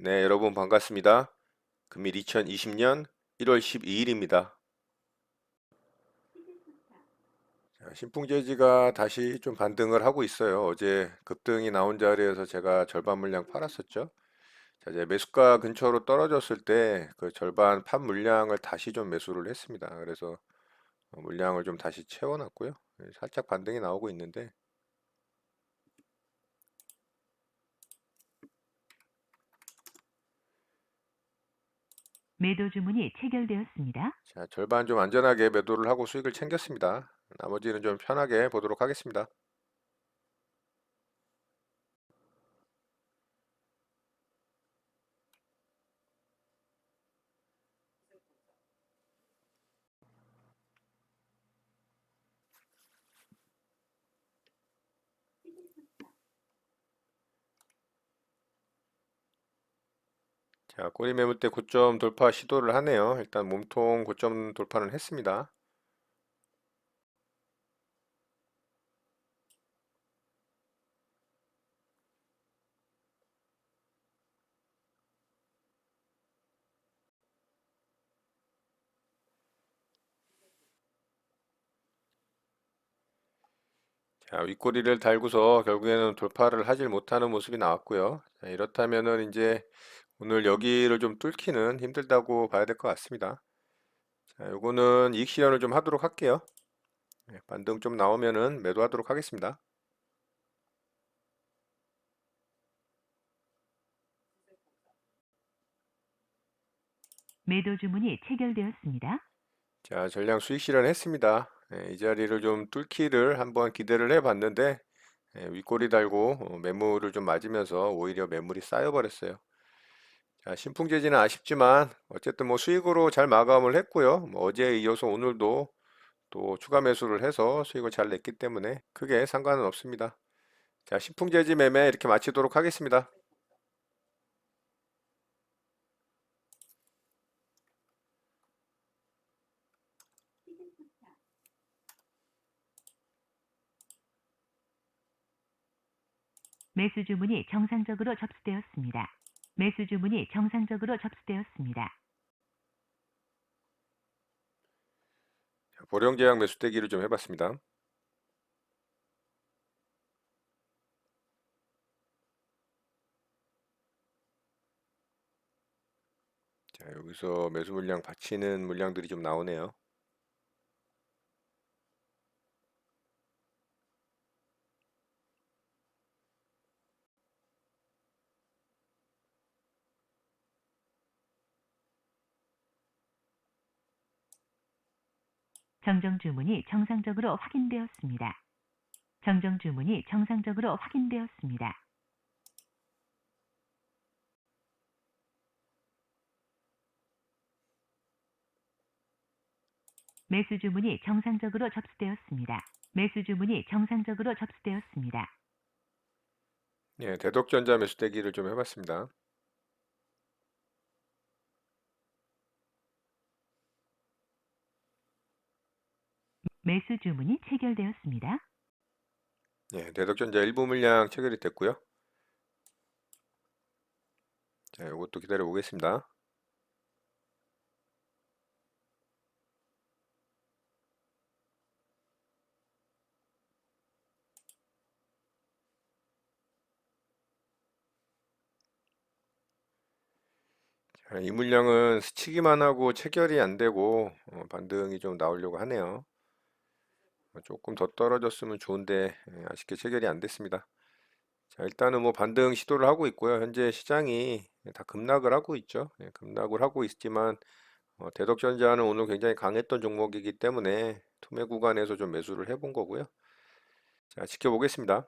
네, 여러분 반갑습니다. 금일 2020년 1월 12일입니다. 신풍재지가 다시 좀 반등을 하고 있어요. 어제 급등이 나온 자리에서 제가 절반 물량 팔았었죠. 자, 이제 매수가 근처로 떨어졌을 때 그 절반 판 물량을 다시 좀 매수를 했습니다. 그래서 물량을 좀 다시 채워놨고요. 살짝 반등이 나오고 있는데, 매도 주문이 체결되었습니다. 자, 절반 좀 안전하게 매도를 하고 수익을 챙겼습니다. 나머지는 좀 편하게 보도록 하겠습니다. 자, 꼬리 매물대 고점 돌파 시도를 하네요. 일단 몸통 고점 돌파는 했습니다. 자, 윗꼬리를 달고서 결국에는 돌파를 하질 못하는 모습이 나왔고요. 자, 이렇다면은 이제 오늘 여기를 좀 뚫기는 힘들다고 봐야 될 것 같습니다. 자, 요거는 이익 실현을 좀 하도록 할게요. 반등 좀 나오면은 매도하도록 하겠습니다. 매도 주문이 체결되었습니다. 자, 전량 수익 실현했습니다. 이 자리를 좀 뚫기를 한번 기대를 해봤는데 윗꼬리 달고 매물을 좀 맞으면서 오히려 매물이 쌓여버렸어요. 자, 신풍재지는 아쉽지만 어쨌든 뭐 수익으로 잘 마감을 했고요. 뭐 어제에 이어서 오늘도 또 추가 매수를 해서 수익을 잘 냈기 때문에 크게 상관은 없습니다. 자, 신풍재지 매매 이렇게 마치도록 하겠습니다. 매수 주문이 정상적으로 접수되었습니다. 매수 주문이 정상적으로 접수되었습니다. 자, 보령제약 매수대기를 좀 해봤습니다. 자, 여기서 매수 물량 받치는 물량들이 좀 나오네요. 정정 주문이 정상적으로 확인되었습니다. 정정 주문이 정상적으로 확인되었습니다. 매수 주문이 정상적으로 접수되었습니다. 매수 주문이 정상적으로 접수되었습니다. 예, 대덕전자 매수대기를 좀 해봤습니다. 매수 주문이 체결되었습니다. 예, 대덕전자 일부 물량 체결이 됐고요. 자, 이것도 기다려 보겠습니다. 자, 이 물량은 스치기만 하고 체결이 안 되고 반등이 좀 나오려고 하네요. 조금 더 떨어졌으면 좋은데 아쉽게 체결이 안 됐습니다. 자, 일단은 뭐 반등 시도를 하고 있고요. 현재 시장이 다 급락을 하고 있죠. 급락을 하고 있지만 대덕전자는 오늘 굉장히 강했던 종목이기 때문에 투매 구간에서 좀 매수를 해본 거고요. 자, 지켜보겠습니다.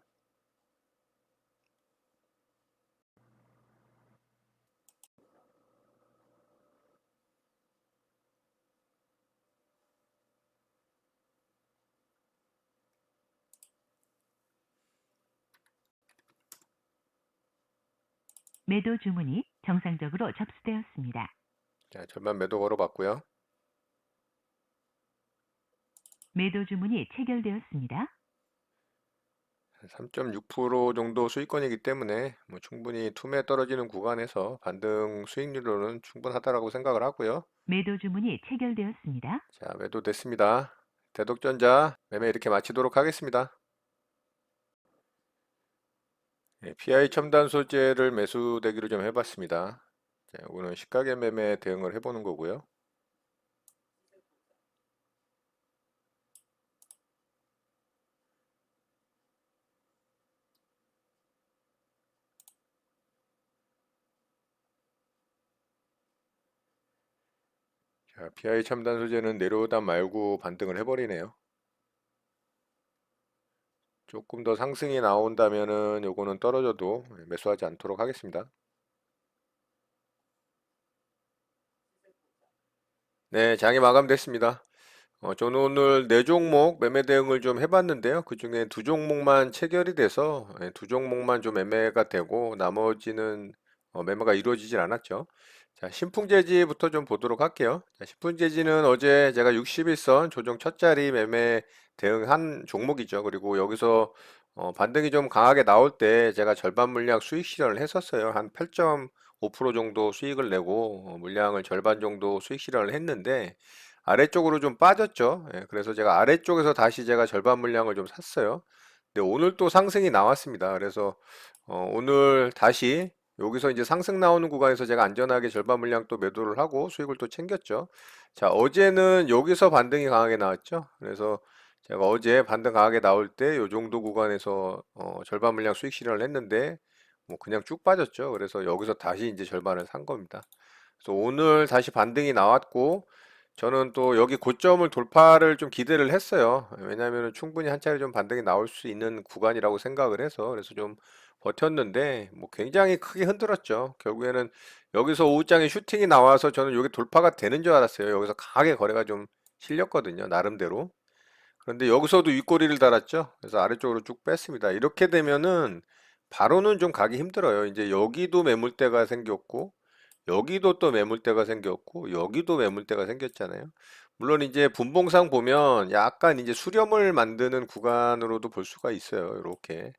매도 주문이 정상적으로 접수되었습니다. 자, 절반 매도 걸어봤고요. 매도 주문이 체결되었습니다. 3.6% 정도 수익권이기 때문에 뭐 충분히 투매 떨어지는 구간에서 반등 수익률로는 충분하다라고 생각을 하고요. 매도 주문이 체결되었습니다. 자, 매도 됐습니다. 대독전자 매매 이렇게 마치도록 하겠습니다. PI 첨단 소재를 매수 대기로 좀 해봤습니다. 자, 이거는 시가gen 매매 대응을 해보는 거고요. 자, PI 첨단 소재는 내려오다 말고 반등을 해버리네요. 조금 더 상승이 나온다면은 요거는 떨어져도 매수하지 않도록 하겠습니다. 네, 장이 마감됐습니다. 저는 오늘 네 종목 매매 대응을 좀 해봤는데요. 그 중에 두 종목만 체결이 돼서 두 종목만 좀 매매가 되고 나머지는 매매가 이루어지질 않았죠. 자, 신풍재지부터 좀 보도록 할게요. 자, 신풍재지는 어제 제가 61선 조정 첫 자리 매매 대응한 종목이죠. 그리고 여기서 반등이 좀 강하게 나올 때 제가 절반 물량 수익 실현을 했었어요. 한 8.5% 정도 수익을 내고 물량을 절반 정도 수익 실현을 했는데 아래쪽으로 좀 빠졌죠. 예, 그래서 제가 아래쪽에서 다시 제가 절반 물량을 좀 샀어요. 근데 오늘 또 상승이 나왔습니다. 그래서 오늘 다시 여기서 이제 상승 나오는 구간에서 제가 안전하게 절반 물량 또 매도를 하고 수익을 또 챙겼죠. 자, 어제는 여기서 반등이 강하게 나왔죠. 그래서 제가 어제 반등 강하게 나올 때 요 정도 구간에서 절반 물량 수익 실현을 했는데 뭐 그냥 쭉 빠졌죠. 그래서 여기서 다시 이제 절반을 산 겁니다. 그래서 오늘 다시 반등이 나왔고 저는 또 여기 고점을 돌파를 좀 기대를 했어요. 왜냐하면 충분히 한 차례 좀 반등이 나올 수 있는 구간이라고 생각을 해서 그래서 좀 버텼는데 뭐 굉장히 크게 흔들었죠. 결국에는 여기서 오후장에 슈팅이 나와서 저는 여기 돌파가 되는 줄 알았어요. 여기서 강하게 거래가 좀 실렸거든요. 나름대로. 그런데 여기서도 윗꼬리를 달았죠. 그래서 아래쪽으로 쭉 뺐습니다. 이렇게 되면은 바로는 좀 가기 힘들어요. 이제 여기도 매물대가 생겼고 여기도 또 매물대가 생겼고 여기도 매물대가 생겼잖아요. 물론 이제 분봉상 보면 약간 이제 수렴을 만드는 구간으로도 볼 수가 있어요. 이렇게.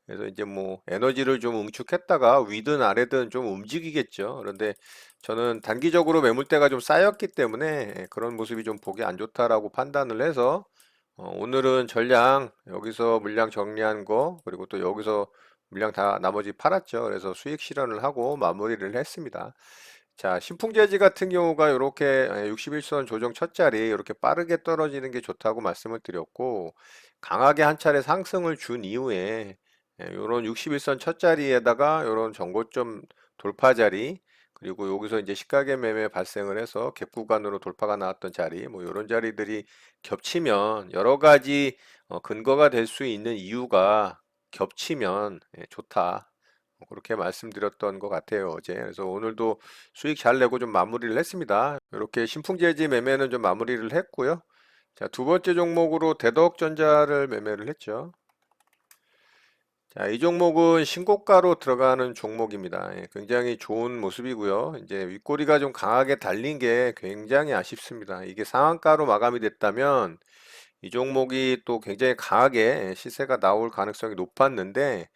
그래서 이제 뭐 에너지를 좀 응축했다가 위든 아래든 좀 움직이겠죠. 그런데 저는 단기적으로 매물대가 좀 쌓였기 때문에 그런 모습이 좀 보기 안 좋다라고 판단을 해서 오늘은 전량 여기서 물량 정리한 거 그리고 또 여기서 물량 다 나머지 팔았죠. 그래서 수익 실현을 하고 마무리를 했습니다. 자, 신풍재지 같은 경우가 이렇게 61선 조정 첫 자리 이렇게 빠르게 떨어지는 게 좋다고 말씀을 드렸고 강하게 한 차례 상승을 준 이후에 이런 61선 첫 자리에다가 이런 전고점 돌파 자리 그리고 여기서 이제 시가gen 매매 발생을 해서 갭 구간으로 돌파가 나왔던 자리 뭐 이런 자리들이 겹치면 여러 가지 근거가 될 수 있는 이유가 겹치면 좋다. 그렇게 말씀드렸던 것 같아요, 어제. 그래서 오늘도 수익 잘 내고 좀 마무리를 했습니다. 이렇게 신풍재지 매매는 좀 마무리를 했고요. 자, 두 번째 종목으로 대덕전자를 매매를 했죠. 자, 이 종목은 신고가로 들어가는 종목입니다. 굉장히 좋은 모습이고요. 이제 윗꼬리가 좀 강하게 달린 게 굉장히 아쉽습니다. 이게 상한가로 마감이 됐다면 이 종목이 또 굉장히 강하게 시세가 나올 가능성이 높았는데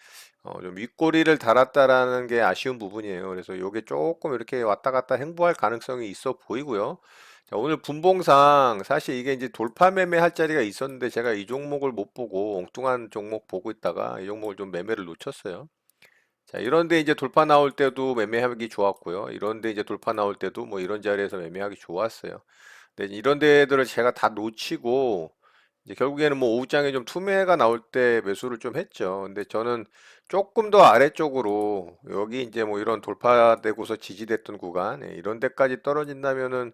좀 윗꼬리를 달았다라는 게 아쉬운 부분이에요. 그래서 이게 조금 이렇게 왔다 갔다 행보할 가능성이 있어 보이고요. 자, 오늘 분봉상 사실 이게 이제 돌파 매매할 자리가 있었는데 제가 이 종목을 못 보고 엉뚱한 종목 보고 있다가 이 종목을 좀 매매를 놓쳤어요. 자, 이런데 이제 돌파 나올 때도 매매하기 좋았고요. 이런데 이제 돌파 나올 때도 뭐 이런 자리에서 매매하기 좋았어요. 근데 이런 데들을 제가 다 놓치고 이제 결국에는 뭐 오후장에 좀 투매가 나올 때 매수를 좀 했죠. 근데 저는 조금 더 아래쪽으로 여기 이제 뭐 이런 돌파되고서 지지됐던 구간 이런 데까지 떨어진다면은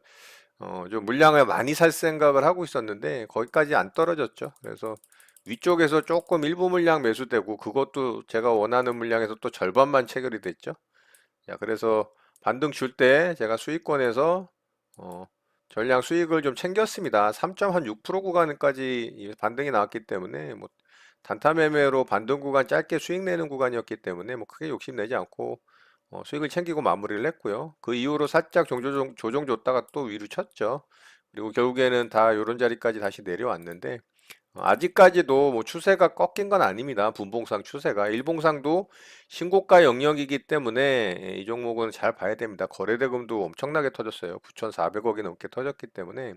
좀 물량을 많이 살 생각을 하고 있었는데 거기까지 안 떨어졌죠. 그래서 위쪽에서 조금 일부 물량 매수되고 그것도 제가 원하는 물량에서 또 절반만 체결이 됐죠. 자, 그래서 반등 줄 때 제가 수익권에서 어, 전량 수익을 좀 챙겼습니다. 3.6% 구간까지 이 반등이 나왔기 때문에 뭐 단타 매매로 반등 구간 짧게 수익 내는 구간이었기 때문에 뭐 크게 욕심내지 않고 수익을 챙기고 마무리를 했고요. 그 이후로 살짝 조정 줬다가 또 위로 쳤죠. 그리고 결국에는 다 이런 자리까지 다시 내려왔는데 아직까지도 뭐 추세가 꺾인 건 아닙니다. 분봉상 추세가. 일봉상도 신고가 영역이기 때문에 이 종목은 잘 봐야 됩니다. 거래대금도 엄청나게 터졌어요. 9,400억이 넘게 터졌기 때문에.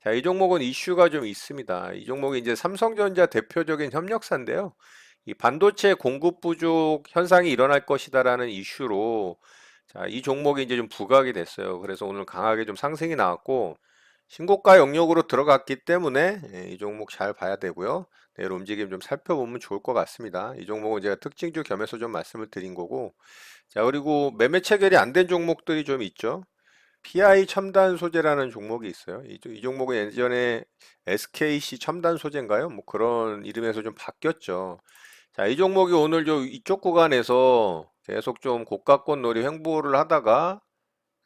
자, 이 종목은 이슈가 좀 있습니다. 이 종목이 이제 삼성전자 대표적인 협력사인데요. 이 반도체 공급 부족 현상이 일어날 것이다라는 이슈로 자, 이 종목이 이제 좀 부각이 됐어요. 그래서 오늘 강하게 좀 상승이 나왔고 신고가 영역으로 들어갔기 때문에 이 종목 잘 봐야 되고요. 내일 움직임 좀 살펴보면 좋을 것 같습니다. 이 종목은 제가 특징주 겸해서 좀 말씀을 드린 거고 자, 그리고 매매 체결이 안 된 종목들이 좀 있죠. PI 첨단 소재라는 종목이 있어요. 이 종목은 예전에 SKC 첨단 소재인가요? 뭐 그런 이름에서 좀 바뀌었죠. 자, 이 종목이 오늘 이쪽 구간에서 계속 좀 고가권 놀이 횡보를 하다가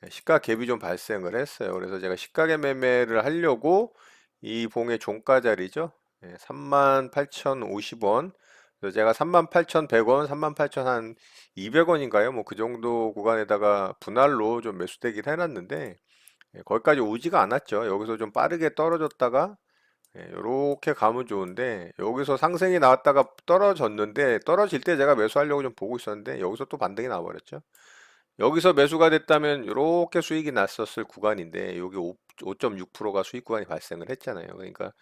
시가 갭이 좀 발생을 했어요. 그래서 제가 시가갭 매매를 하려고 이 봉의 종가 자리죠. 38,050원. 그래서 제가 38,100원, 38,200원인가요? 뭐 그 정도 구간에다가 분할로 좀 매수대기를 해놨는데 거기까지 오지가 않았죠. 여기서 좀 빠르게 떨어졌다가 이렇게 가면 좋은데 여기서 상승이 나왔다가 떨어졌는데 떨어질 때 제가 매수하려고 좀 보고 있었는데 여기서 또 반등이 나와버렸죠. 여기서 매수가 됐다면 이렇게 수익이 났었을 구간인데 여기 5.6%가 수익 구간이 발생을 했잖아요. 그러니까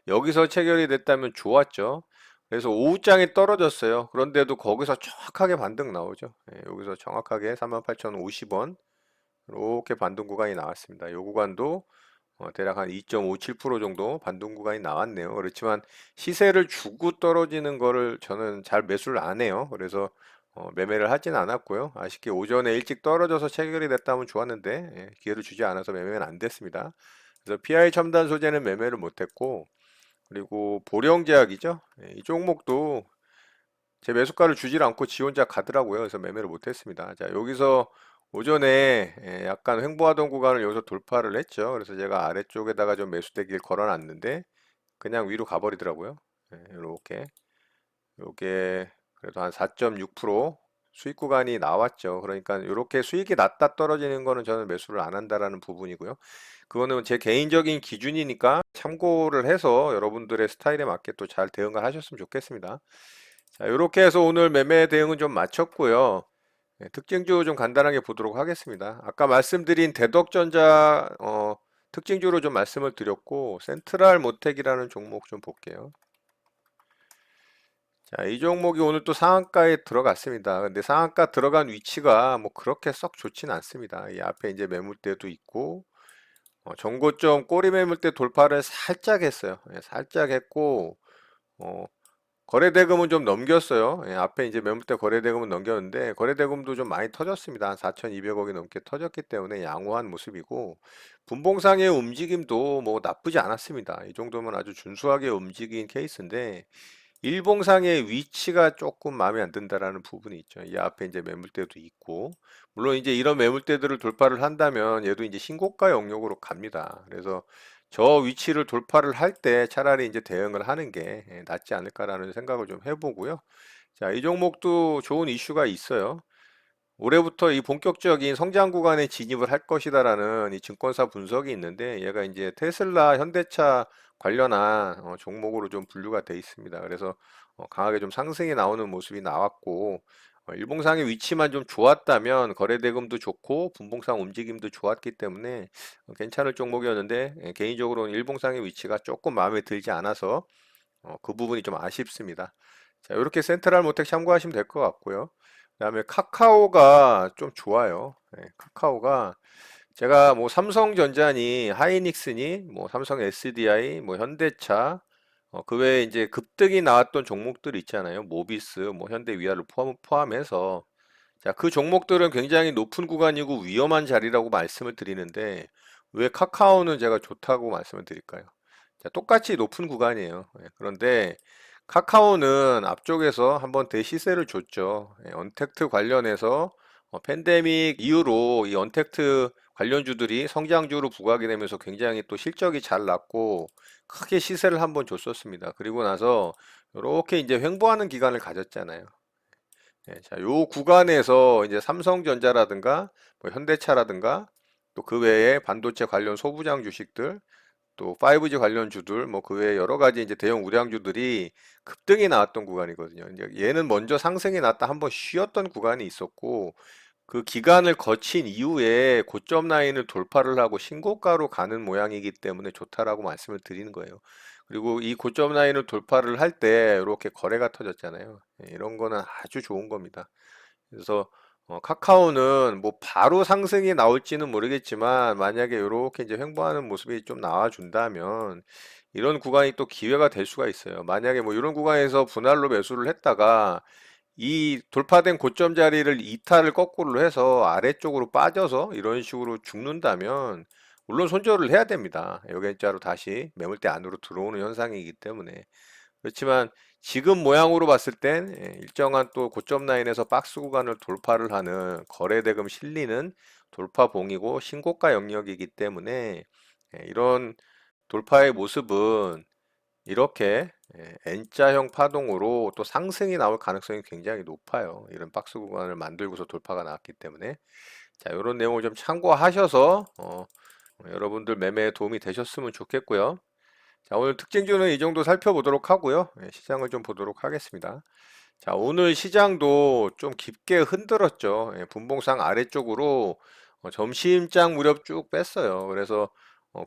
여기서 체결이 됐다면 좋았죠. 그래서 오후장에 떨어졌어요. 그런데도 거기서 정확하게 반등 나오죠. 여기서 정확하게 38,050원 이렇게 반등 구간이 나왔습니다. 이 구간도 대략 한 2.57% 정도 반등 구간이 나왔네요. 그렇지만 시세를 주고 떨어지는 거를 저는 잘 매수를 안 해요. 그래서 매매를 하진 않았고요. 아쉽게 오전에 일찍 떨어져서 체결이 됐다면 좋았는데 기회를 주지 않아서 매매는 안 됐습니다. 그래서 PI 첨단 소재는 매매를 못했고 그리고 보령제약이죠. 이 종목도 제 매수가를 주질 않고 지 혼자 가더라고요. 그래서 매매를 못했습니다. 자, 여기서 오전에 약간 횡보하던 구간을 여기서 돌파를 했죠. 그래서 제가 아래쪽에다가 좀 매수대기를 걸어놨는데 그냥 위로 가버리더라고요. 이렇게 요게 그래도 한 4.6% 수익 구간이 나왔죠. 그러니까 이렇게 수익이 낮다 떨어지는 거는 저는 매수를 안 한다라는 부분이고요. 그거는 제 개인적인 기준이니까 참고를 해서 여러분들의 스타일에 맞게 또 잘 대응을 하셨으면 좋겠습니다. 자, 이렇게 해서 오늘 매매 대응은 좀 마쳤고요. 특징주 좀 간단하게 보도록 하겠습니다. 아까 말씀드린 대덕전자 특징주로 좀 말씀을 드렸고 센트럴 모텍이라는 종목 좀 볼게요. 자, 이 종목이 오늘 또 상한가에 들어갔습니다. 근데 상한가 들어간 위치가 뭐 그렇게 썩 좋진 않습니다. 이 앞에 이제 매물대도 있고 전고점 꼬리 매물대 돌파를 살짝 했어요. 살짝 했고 어, 거래대금은 좀 넘겼어요. 앞에 이제 매물대 거래대금은 넘겼는데 거래대금도 좀 많이 터졌습니다. 한 4,200억이 넘게 터졌기 때문에 양호한 모습이고 분봉상의 움직임도 뭐 나쁘지 않았습니다. 이 정도면 아주 준수하게 움직인 케이스인데 일봉상의 위치가 조금 마음에 안 든다라는 부분이 있죠. 이 앞에 이제 매물대도 있고, 물론 이제 이런 매물대들을 돌파를 한다면 얘도 이제 신고가 영역으로 갑니다. 그래서 저 위치를 돌파를 할 때 차라리 이제 대응을 하는 게 낫지 않을까라는 생각을 좀 해보고요. 자, 이 종목도 좋은 이슈가 있어요. 올해부터 이 본격적인 성장 구간에 진입을 할 것이다라는 이 증권사 분석이 있는데 얘가 이제 테슬라, 현대차 관련한 종목으로 좀 분류가 돼 있습니다. 그래서 강하게 좀 상승이 나오는 모습이 나왔고 일봉상의 위치만 좀 좋았다면 거래대금도 좋고 분봉상 움직임도 좋았기 때문에 괜찮을 종목이었는데 개인적으로는 일봉상의 위치가 조금 마음에 들지 않아서 그 부분이 좀 아쉽습니다. 자, 이렇게 센트럴 모텍 참고하시면 될 것 같고요. 그다음에 카카오가 좀 좋아요. 카카오가 제가 뭐 삼성전자니 하이닉스니 뭐 삼성 SDI 뭐 현대차 그 외에 이제 급등이 나왔던 종목들 있잖아요. 모비스 뭐 현대 위아를 포함해서 자, 그 종목들은 굉장히 높은 구간이고 위험한 자리라고 말씀을 드리는데 왜 카카오는 제가 좋다고 말씀을 드릴까요? 자, 똑같이 높은 구간이에요. 그런데 카카오는 앞쪽에서 한번 대시세를 줬죠. 언택트 관련해서 팬데믹 이후로 이 언택트 관련주들이 성장주로 부각이 되면서 굉장히 또 실적이 잘 났고 크게 시세를 한번 줬었습니다. 그리고 나서 이렇게 이제 횡보하는 기간을 가졌잖아요. 자, 요 구간에서 이제 삼성전자라든가 뭐 현대차라든가 또 그 외에 반도체 관련 소부장 주식들 또 5G 관련 주들, 뭐 그 외에 여러 가지 이제 대형 우량주들이 급등이 나왔던 구간이거든요. 이제 얘는 먼저 상승이 났다 한번 쉬었던 구간이 있었고, 그 기간을 거친 이후에 고점 라인을 돌파를 하고 신고가로 가는 모양이기 때문에 좋다라고 말씀을 드리는 거예요. 그리고 이 고점 라인을 돌파를 할 때 이렇게 거래가 터졌잖아요. 이런 거는 아주 좋은 겁니다. 그래서 카카오는 뭐 바로 상승이 나올지는 모르겠지만 만약에 이렇게 이제 횡보하는 모습이 좀 나와준다면 이런 구간이 또 기회가 될 수가 있어요. 만약에 뭐 이런 구간에서 분할로 매수를 했다가 이 돌파된 고점 자리를 이탈을 거꾸로 해서 아래쪽으로 빠져서 이런 식으로 죽는다면 물론 손절을 해야 됩니다. 여기자로 다시 매물대 안으로 들어오는 현상이기 때문에. 그렇지만 지금 모양으로 봤을 땐 일정한 또 고점 라인에서 박스 구간을 돌파를 하는 거래대금 실리는 돌파봉이고 신고가 영역이기 때문에 이런 돌파의 모습은 이렇게 N자형 파동으로 또 상승이 나올 가능성이 굉장히 높아요. 이런 박스 구간을 만들고서 돌파가 나왔기 때문에. 자, 이런 내용을 좀 참고하셔서 여러분들 매매에 도움이 되셨으면 좋겠고요. 자, 오늘 특징주는 이 정도 살펴보도록 하고요. 시장을 좀 보도록 하겠습니다. 자, 오늘 시장도 좀 깊게 흔들었죠. 분봉상 아래쪽으로 점심장 무렵 쭉 뺐어요. 그래서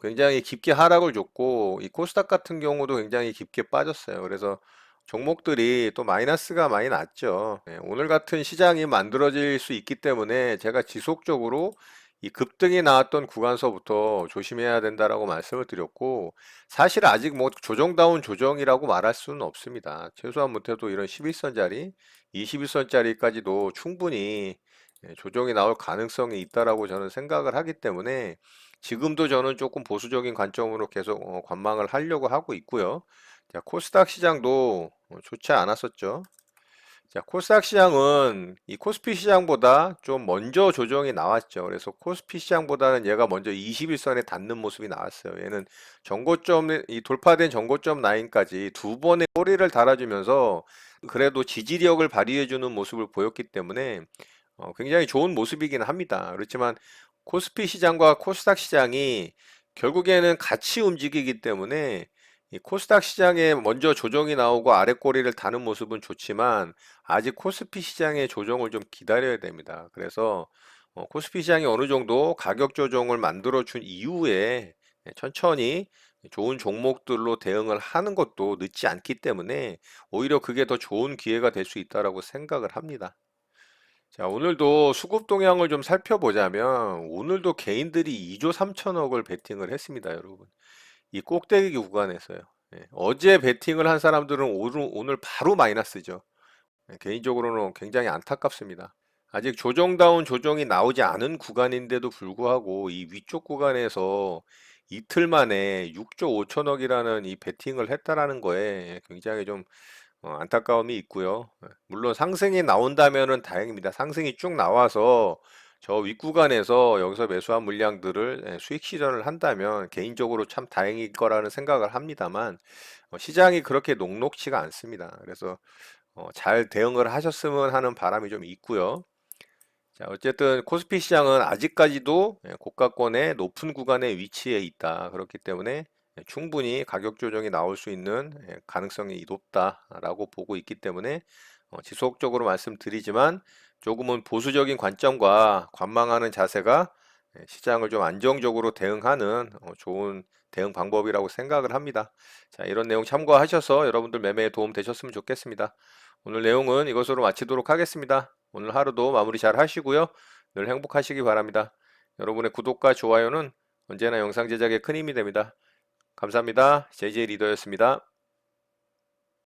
굉장히 깊게 하락을 줬고, 이 코스닥 같은 경우도 굉장히 깊게 빠졌어요. 그래서 종목들이 또 마이너스가 많이 났죠. 오늘 같은 시장이 만들어질 수 있기 때문에 제가 지속적으로 이 급등이 나왔던 구간서부터 조심해야 된다라고 말씀을 드렸고, 사실 아직 뭐 조정다운 조정이라고 말할 수는 없습니다. 최소한 못해도 이런 11선짜리, 21선짜리까지도 충분히 조정이 나올 가능성이 있다라고 저는 생각을 하기 때문에 지금도 저는 조금 보수적인 관점으로 계속 관망을 하려고 하고 있고요. 자, 코스닥 시장도 좋지 않았었죠. 자, 코스닥 시장은 이 코스피 시장보다 좀 먼저 조정이 나왔죠. 그래서 코스피 시장보다는 얘가 먼저 21선에 닿는 모습이 나왔어요. 얘는 전고점, 이 돌파된 전고점 라인까지 두 번의 꼬리를 달아주면서 그래도 지지력을 발휘해주는 모습을 보였기 때문에 굉장히 좋은 모습이긴 합니다. 그렇지만 코스피 시장과 코스닥 시장이 결국에는 같이 움직이기 때문에 이 코스닥 시장에 먼저 조정이 나오고 아래 꼬리를 다는 모습은 좋지만 아직 코스피 시장의 조정을 좀 기다려야 됩니다. 그래서 코스피 시장이 어느 정도 가격 조정을 만들어 준 이후에 천천히 좋은 종목들로 대응을 하는 것도 늦지 않기 때문에 오히려 그게 더 좋은 기회가 될 수 있다라고 생각을 합니다. 자, 오늘도 수급 동향을 좀 살펴보자면 오늘도 개인들이 2조 3천억을 베팅을 했습니다, 여러분. 이 꼭대기 구간에서요. 어제 베팅을 한 사람들은 오늘 바로 마이너스죠. 개인적으로는 굉장히 안타깝습니다. 아직 조정다운 조정이 나오지 않은 구간인데도 불구하고 이 위쪽 구간에서 이틀 만에 6조 5천억이라는 이 베팅을 했다라는 거에 굉장히 좀 안타까움이 있고요. 물론 상승이 나온다면은 다행입니다. 상승이 쭉 나와서 저 윗구간에서 여기서 매수한 물량들을 수익 실현을 한다면 개인적으로 참 다행일 거라는 생각을 합니다만 시장이 그렇게 녹록치가 않습니다. 그래서 잘 대응을 하셨으면 하는 바람이 좀 있고요. 자, 어쨌든 코스피 시장은 아직까지도 고가권의 높은 구간에 위치해 있다. 그렇기 때문에 충분히 가격 조정이 나올 수 있는 가능성이 높다라고 보고 있기 때문에 지속적으로 말씀드리지만 조금은 보수적인 관점과 관망하는 자세가 시장을 좀 안정적으로 대응하는 좋은 대응 방법이라고 생각을 합니다. 자, 이런 내용 참고하셔서 여러분들 매매에 도움 되셨으면 좋겠습니다. 오늘 내용은 이것으로 마치도록 하겠습니다. 오늘 하루도 마무리 잘 하시고요. 늘 행복하시기 바랍니다. 여러분의 구독과 좋아요는 언제나 영상 제작에 큰 힘이 됩니다. 감사합니다. JJ 리더였습니다.